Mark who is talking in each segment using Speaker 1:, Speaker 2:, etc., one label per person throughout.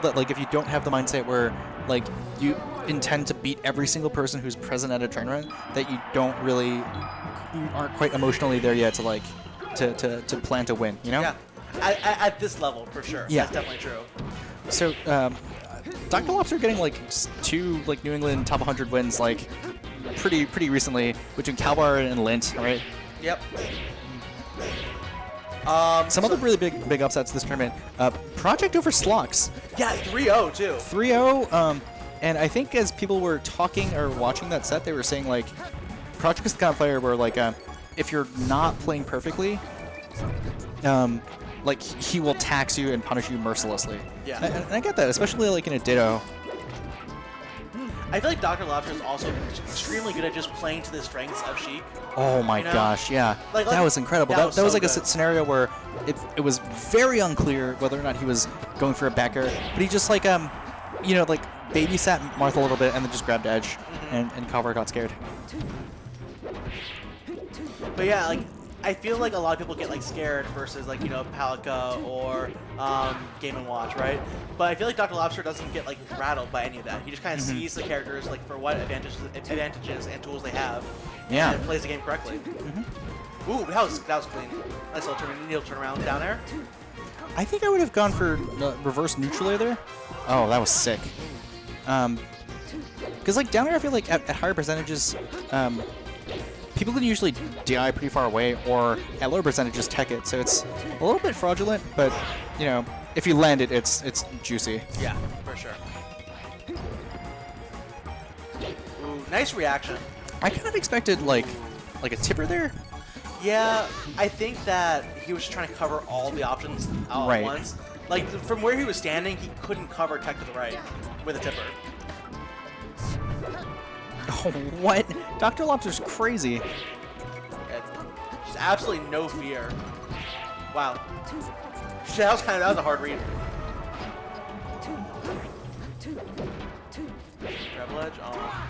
Speaker 1: that like if you don't have the mindset where like you intend to beat every single person who's present at a tournament, that you aren't quite emotionally there yet to like to plan to win, you know?
Speaker 2: Yeah, at this level for sure.
Speaker 1: Yeah,
Speaker 2: that's definitely true.
Speaker 1: So DrLobster getting like 2 like New England top 100 wins like pretty recently between Kalvar and Lint, right?
Speaker 2: Yep.
Speaker 1: Some other really big upsets this tournament. Project over Slox.
Speaker 2: Yeah, 3-0 too.
Speaker 1: 3-0. And I think as people were talking or watching that set, they were saying like Project is the kind of player where like if you're not playing perfectly, like he will tax you and punish you mercilessly.
Speaker 2: Yeah.
Speaker 1: And I get that, especially like in a Ditto.
Speaker 2: I feel like DrLobster is also extremely good at just playing to the strengths of Sheik.
Speaker 1: Oh my gosh, yeah.
Speaker 2: Like,
Speaker 1: that was incredible. That was
Speaker 2: so
Speaker 1: like
Speaker 2: good.
Speaker 1: a scenario where it was very unclear whether or not he was going for a back air, but he just like you know, like babysat Marth a little bit and then just grabbed edge, and Kalvar got scared.
Speaker 2: But yeah, like I feel like a lot of people get like scared versus like, you know, Palika or Game & Watch, right? But I feel like DrLobster doesn't get like rattled by any of that. He just kind of sees the characters like for what advantages and tools they have, and plays the game correctly. Ooh, that was clean. Nice little turn around down air.
Speaker 1: I think I would have gone for reverse neutral air there. Oh, that was sick. Because like down air, I feel like at higher percentages, people can usually DI pretty far away, or at lower percentages tech it, so it's a little bit fraudulent, but you know, if you land it, it's juicy.
Speaker 2: Yeah, for sure. Ooh, nice reaction.
Speaker 1: I kind of expected like a tipper there.
Speaker 2: Yeah, I think that he was just trying to cover all the options all at once. Like from where he was standing, he couldn't cover tech to the right with a tipper.
Speaker 1: Oh, what? DrLobster's crazy.
Speaker 2: Yeah, just absolutely no fear. Wow. That was a hard read. Grab ledge. Oh.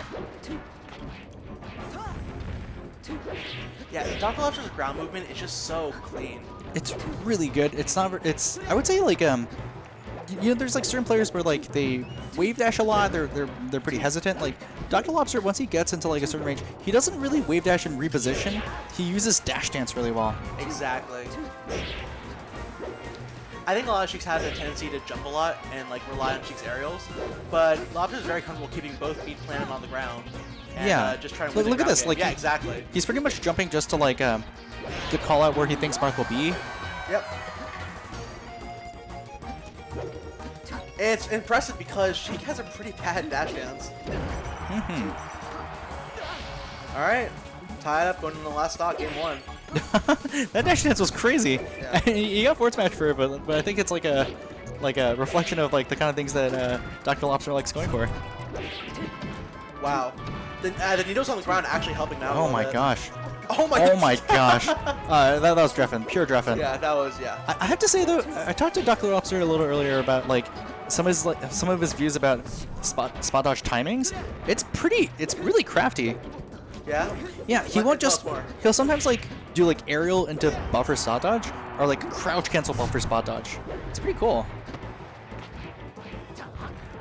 Speaker 2: Yeah, DrLobster's ground movement is just so clean.
Speaker 1: It's really good. It's not. It's. I would say like you know, there's like certain players where like they wave dash a lot. They're pretty hesitant. Like DrLobster, once he gets into like a certain range, he doesn't really wave dash and reposition. He uses dash dance really well.
Speaker 2: Exactly. I think a lot of Sheiks have a tendency to jump a lot and like rely on Sheik's aerials, but Lobster is very comfortable keeping both feet planted on the ground. And, just trying to
Speaker 1: look at this.
Speaker 2: Game.
Speaker 1: Like
Speaker 2: yeah, exactly.
Speaker 1: He's pretty much jumping just to like to call out where he thinks Marth will be.
Speaker 2: Yep. It's impressive because Sheik has a pretty bad dash dance. All right, tied up, going in the last stock, game 1.
Speaker 1: That dash dance was crazy.
Speaker 2: Yeah.
Speaker 1: He got forward smash for it, but I think it's like a reflection of like the kind of things that DrLobster likes going for.
Speaker 2: Wow. The needles on the ground actually helping out.
Speaker 1: Oh my gosh.
Speaker 2: Oh my.
Speaker 1: Oh my gosh. That was Dreffin, pure Dreffin.
Speaker 2: Yeah, that was
Speaker 1: I have to say though, I talked to DrLobster a little earlier about like some of his views about spot dodge timings. It's really crafty.
Speaker 2: Yeah.
Speaker 1: Yeah, he won't just. He'll sometimes like do like aerial into buffer spot dodge, or like crouch cancel buffer spot dodge. It's pretty cool.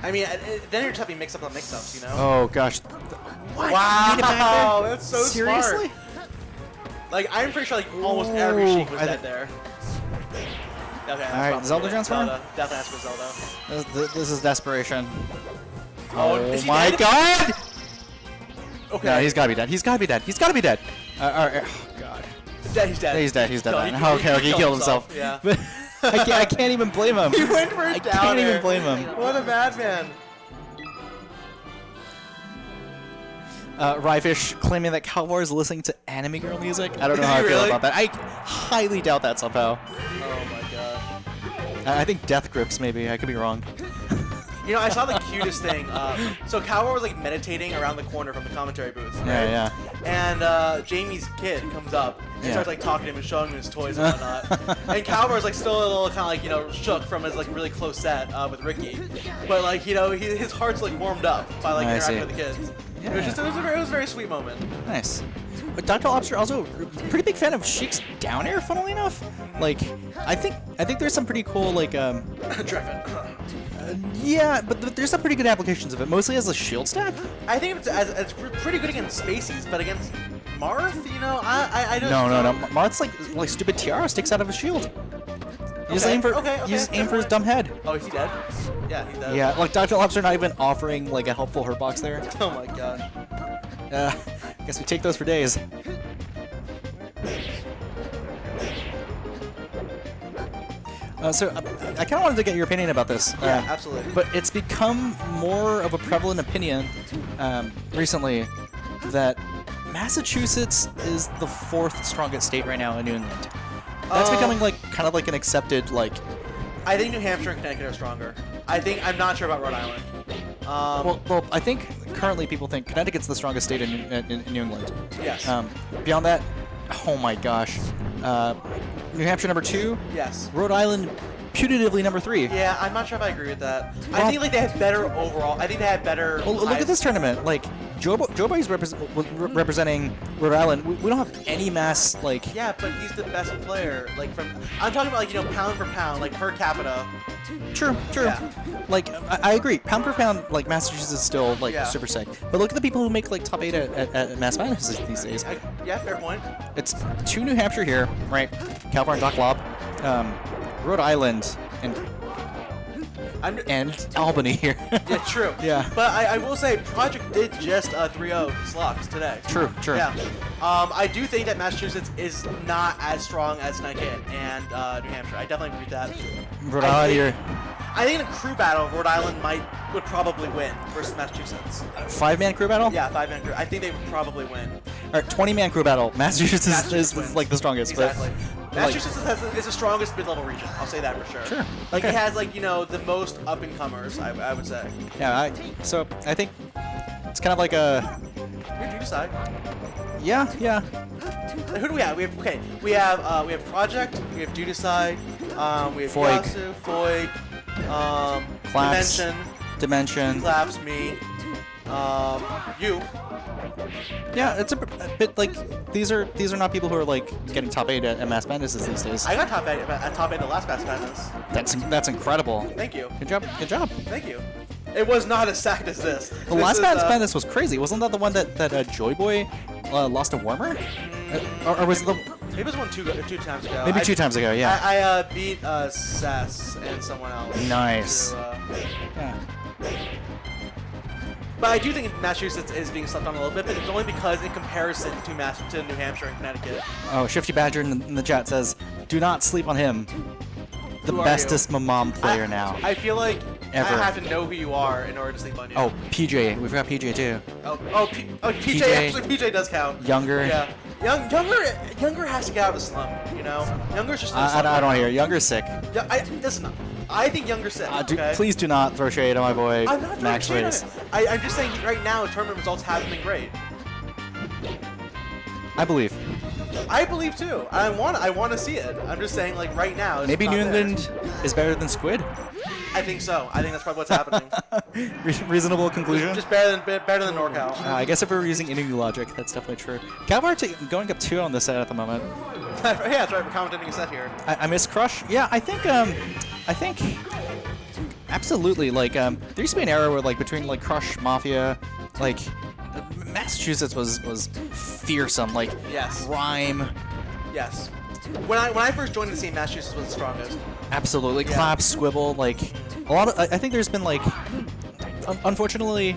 Speaker 2: I mean, then you're just having mix-up on mix-ups, you know?
Speaker 1: Oh gosh.
Speaker 2: What? Wow, that's so
Speaker 1: Seriously?
Speaker 2: smart. Like, I'm pretty sure like almost every Sheik was dead there. Okay,
Speaker 1: alright, Zelda transform?
Speaker 2: Definitely has to be Zelda.
Speaker 1: This is desperation.
Speaker 2: Oh
Speaker 1: my god!
Speaker 2: Okay.
Speaker 1: No, he's gotta be dead. He's gotta be dead. He's gotta be dead. Oh god.
Speaker 2: He's dead.
Speaker 1: He's dead. He's dead. Okay, he killed himself.
Speaker 2: Yeah.
Speaker 1: I can't even blame him.
Speaker 2: He went for a down.
Speaker 1: I can't even blame him.
Speaker 2: What a madman.
Speaker 1: Ryfish claiming that Kalvar is listening to anime girl music. I don't know how I feel about that. I highly doubt that somehow.
Speaker 2: Oh my god.
Speaker 1: I think Death Grips maybe. I could be wrong.
Speaker 2: You know, I saw the cutest thing. So Kalvar was like meditating around the corner from the commentary booth. Right?
Speaker 1: Yeah.
Speaker 2: And Jamie's kid comes up and starts like talking to him and showing him his toys and whatnot. And Kalvar's like still a little kind of like, you know, shook from his like really close set with Ricky. But like, you know, his heart's like warmed up by like interacting with the kids.
Speaker 1: Yeah.
Speaker 2: It was a very sweet moment.
Speaker 1: Nice. But DrLobster also pretty big fan of Sheik's down air, funnily enough. Like, I think there's some pretty cool like
Speaker 2: Dreffin.
Speaker 1: Yeah, but there's some pretty good applications of it, mostly as a shield stack.
Speaker 2: I think it's pretty good against Spaceys, but against Marth, you know, I don't.
Speaker 1: No. Marth's like stupid tiara sticks out of his shield. You just aim for aim for his dumb head.
Speaker 2: Oh, is he dead? Yeah, he's dead.
Speaker 1: Yeah, like DrLobster not even offering like a helpful hurt box there.
Speaker 2: Oh my god.
Speaker 1: Guess we take those for days. So I kind of wanted to get your opinion about this.
Speaker 2: Yeah, absolutely.
Speaker 1: But it's become more of a prevalent opinion recently that Massachusetts is the 4th strongest state right now in New England. That's becoming like kind of like an accepted like.
Speaker 2: I think New Hampshire and Connecticut are stronger. I'm not sure about Rhode Island.
Speaker 1: Well, I think currently people think Connecticut's the strongest state in New England.
Speaker 2: Yes.
Speaker 1: Beyond that, oh my gosh, New Hampshire number 2.
Speaker 2: Yes.
Speaker 1: Rhode Island, putatively number 3.
Speaker 2: Yeah, I'm not sure if I agree with that. I think like they have better overall. I think they have better.
Speaker 1: Well, look at this tournament. Like Joe Boy's representing Rhode Island. We don't have any mass like.
Speaker 2: Yeah, but he's the best player. Like I'm talking about like pound for pound, like per capita.
Speaker 1: True.
Speaker 2: Yeah.
Speaker 1: Like I agree. Pound per pound, like Massachusetts is still like super sick. But look at the people who make like top 8 at Mass Madness these days.
Speaker 2: Yeah, fair point.
Speaker 1: It's 2 New Hampshire here, right? Kalvar and DrLob, Rhode Island, and Albany here.
Speaker 2: Yeah, true.
Speaker 1: Yeah.
Speaker 2: But I will say, Project did just 3-0 Slugs today.
Speaker 1: True.
Speaker 2: Yeah. I do think that Massachusetts is not as strong as Connecticut and New Hampshire. I definitely agree with that.
Speaker 1: Rhode Island.
Speaker 2: I think in a crew battle, Rhode Island would probably win versus Massachusetts.
Speaker 1: 5-man crew battle?
Speaker 2: Yeah, 5-man crew. I think they would probably win.
Speaker 1: All right, 20-man crew battle. Massachusetts is like the strongest.
Speaker 2: Exactly.
Speaker 1: But,
Speaker 2: Massachusetts is the strongest mid-level region. I'll say that for sure.
Speaker 1: Sure.
Speaker 2: Like
Speaker 1: okay.
Speaker 2: it has like the most up-and-comers. I would say.
Speaker 1: Yeah. So I think it's kind of like a.
Speaker 2: You decide.
Speaker 1: Yeah.
Speaker 2: Like, who do we have? We have Project. We have Decide. We have
Speaker 1: Foig.
Speaker 2: Yasu, Foig.
Speaker 1: Claps.
Speaker 2: Dimension. Claps. Me. You.
Speaker 1: Yeah, it's a bit like these are not people who are like getting top 8 at Mass Madness these days.
Speaker 2: I got top 8 at last Mass Madness.
Speaker 1: That's incredible.
Speaker 2: Thank you.
Speaker 1: Good job.
Speaker 2: Thank you. It was not as stacked as this.
Speaker 1: The last Mass Madness was crazy. Wasn't that the one that Joy Boy lost to Warmer? Or was it the?
Speaker 2: Maybe it was one 2 times ago.
Speaker 1: Maybe 2 times ago. Yeah.
Speaker 2: I beat Sess and someone else.
Speaker 1: Nice.
Speaker 2: Yeah. But I do think Massachusetts is being slept on a little bit, but it's only because in comparison to New Hampshire and Connecticut.
Speaker 1: Oh, Shifty Badger in the chat says, "Do not sleep on him. The bestest mom player now."
Speaker 2: I feel like
Speaker 1: ever.
Speaker 2: I have to know who you are in order to sleep on you.
Speaker 1: Oh, PJ. We forgot PJ too.
Speaker 2: PJ. Actually, PJ does count.
Speaker 1: Younger.
Speaker 2: Yeah. Younger has to get out of the slump. You know, Younger's just.
Speaker 1: I don't hear. Younger's sick.
Speaker 2: Yeah, listen. I think Younger's sick. Okay?
Speaker 1: Please do not throw shade on my boy.
Speaker 2: I'm not
Speaker 1: Max
Speaker 2: throwing
Speaker 1: Race.
Speaker 2: shade on it. I'm just saying right now tournament results haven't been great.
Speaker 1: I believe.
Speaker 2: I believe too. I want to see it. I'm just saying like right now.
Speaker 1: Maybe New England is better than Squid.
Speaker 2: I think so. I think that's probably what's happening.
Speaker 1: Reasonable conclusion.
Speaker 2: Just better than NorCal.
Speaker 1: I guess if we were using interview logic, that's definitely true. Kalvar going up 2 on this set at the moment.
Speaker 2: Yeah, that's right. We're commentating a set here.
Speaker 1: I miss Crush. Yeah, I think absolutely. Like there used to be an era where like between like Crush, Mafia, like Massachusetts was fearsome. Like
Speaker 2: yes.
Speaker 1: Rhyme.
Speaker 2: Yes. When I first joined the scene, Massachusetts was the strongest.
Speaker 1: Absolutely. Yeah. Clap, Squibble, like a lot of. I think there's been like, unfortunately,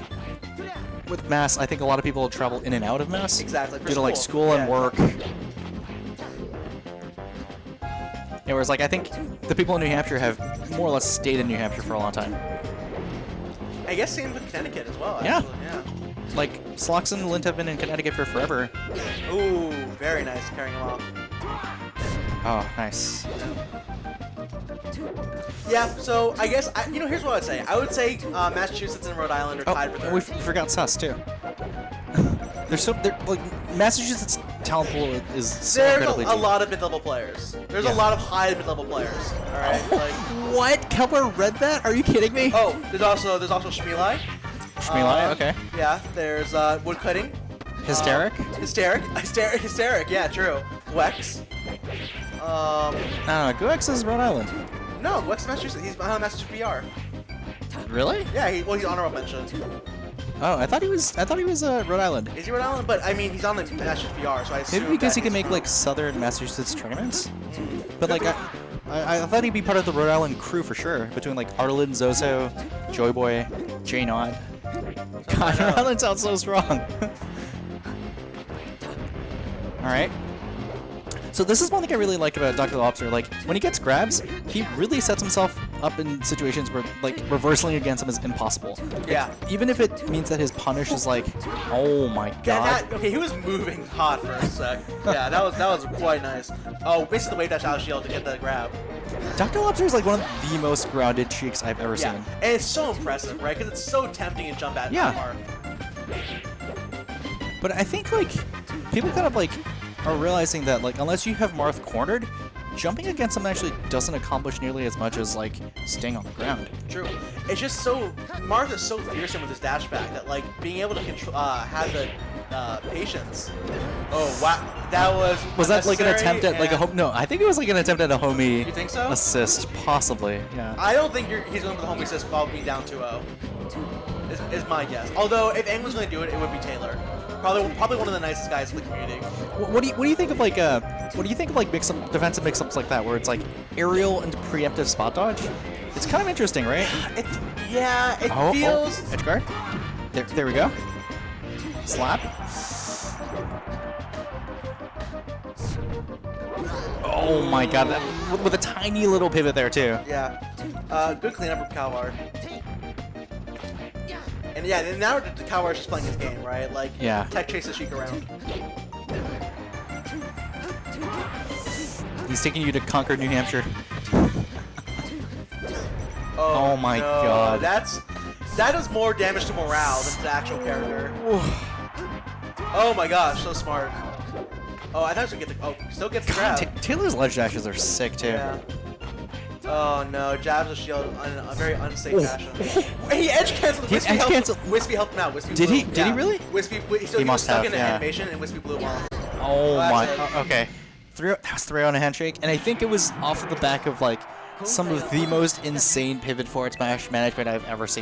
Speaker 1: with Mass, I think a lot of people travel in and out of Mass.
Speaker 2: Exactly.
Speaker 1: Due to like school and work. Yeah, whereas like I think the people in New Hampshire have more or less stayed in New Hampshire for a long time.
Speaker 2: I guess same with Connecticut as well.
Speaker 1: Yeah.
Speaker 2: Actually. Yeah.
Speaker 1: Like Slox and Lint have been in Connecticut for forever.
Speaker 2: Ooh, very nice carrying them off.
Speaker 1: Oh, nice.
Speaker 2: Yeah, so I guess, here's what I'd say. I would say Massachusetts and Rhode Island are tied for third.
Speaker 1: We forgot Sus, too. Like, Massachusetts' talent pool is so incredibly deep.
Speaker 2: There's a lot of mid-level players. There's a lot of high mid-level players, alright?
Speaker 1: What? Kalvar read that? Are you kidding me?
Speaker 2: Oh, there's also Shmeli.
Speaker 1: Shmeli, okay.
Speaker 2: Yeah, there's Woodcutting.
Speaker 1: Hysteric?
Speaker 2: Hysteric, yeah, true. Wex.
Speaker 1: Guex is Rhode Island.
Speaker 2: No, Wex is Massachusetts. He's behind Massachusetts PR.
Speaker 1: Really?
Speaker 2: Yeah, he's honorable mention.
Speaker 1: Oh, I thought he was Rhode Island.
Speaker 2: Is he Rhode Island? But I mean, he's on the Masters PR, so I assume
Speaker 1: Maybe because
Speaker 2: that
Speaker 1: he can
Speaker 2: he's
Speaker 1: make like Southern Massachusetts tournaments. But like I thought he'd be part of the Rhode Island crew for sure. Between like Arlen, Zozo, Joy Boy, J Knot. God, Rhode Island sounds so strong. All right. So this is one thing I really like about DrLobster. Like when he gets grabs, he really sets himself up in situations where like reversing against him is impossible.
Speaker 2: Yeah.
Speaker 1: Even if it means that his punish is like, oh my god.
Speaker 2: Okay, he was moving hot for a sec. Yeah, that was quite nice. Oh, basically the wave dash out of shield to get the grab.
Speaker 1: DrLobster is like one of the most grounded Sheiks I've ever seen.
Speaker 2: And it's so impressive, right? Because it's so tempting to jump at Marth.
Speaker 1: But I think like people kind of like are realizing that like unless you have Marth cornered, jumping against him actually doesn't accomplish nearly as much as like staying on the ground.
Speaker 2: True. It's just so Marth is so fearsome with his dash back that like being able to control have the patience. Oh wow, that was
Speaker 1: that like an attempt at like a home? No, I think it was like an attempt at a homie.
Speaker 2: You think so?
Speaker 1: Assist, possibly. Yeah.
Speaker 2: I don't think he's going for the homie assist while being down 2-0. Is my guess. Although if anyone's going to do it, it would be Taylor. Probably one of the nicest guys in the community.
Speaker 1: What do you think of like defensive mix-ups like that where it's like aerial and preemptive spot dodge? It's kind of interesting, right?
Speaker 2: It feels.
Speaker 1: Edge guard. There we go. Slap. Oh my god, with a tiny little pivot there too.
Speaker 2: Yeah. Good cleanup from Kalvar. And yeah, now Kalvar's just playing his game, right? Like, tech chase the Sheik around.
Speaker 1: He's taking you to Concord, New Hampshire. Oh my god.
Speaker 2: That does more damage to morale than the actual character. Oh my gosh, so smart. Oh, I thought he was gonna get the. Oh, still gets the grab.
Speaker 1: Taylor's ledge dashes are sick too.
Speaker 2: Yeah. Oh no, jabs the shield in a very unsafe fashion. He edge canceled. Wispy helped him out. Wispy
Speaker 1: did he? Did he really?
Speaker 2: Wispy.
Speaker 1: He must
Speaker 2: stuck
Speaker 1: have.
Speaker 2: in animation, and Wispy blew him off.
Speaker 1: Oh my. Okay. That was 3 on a handshake, and I think it was off of the back of like some of the most insane pivot forward smash management I've ever seen.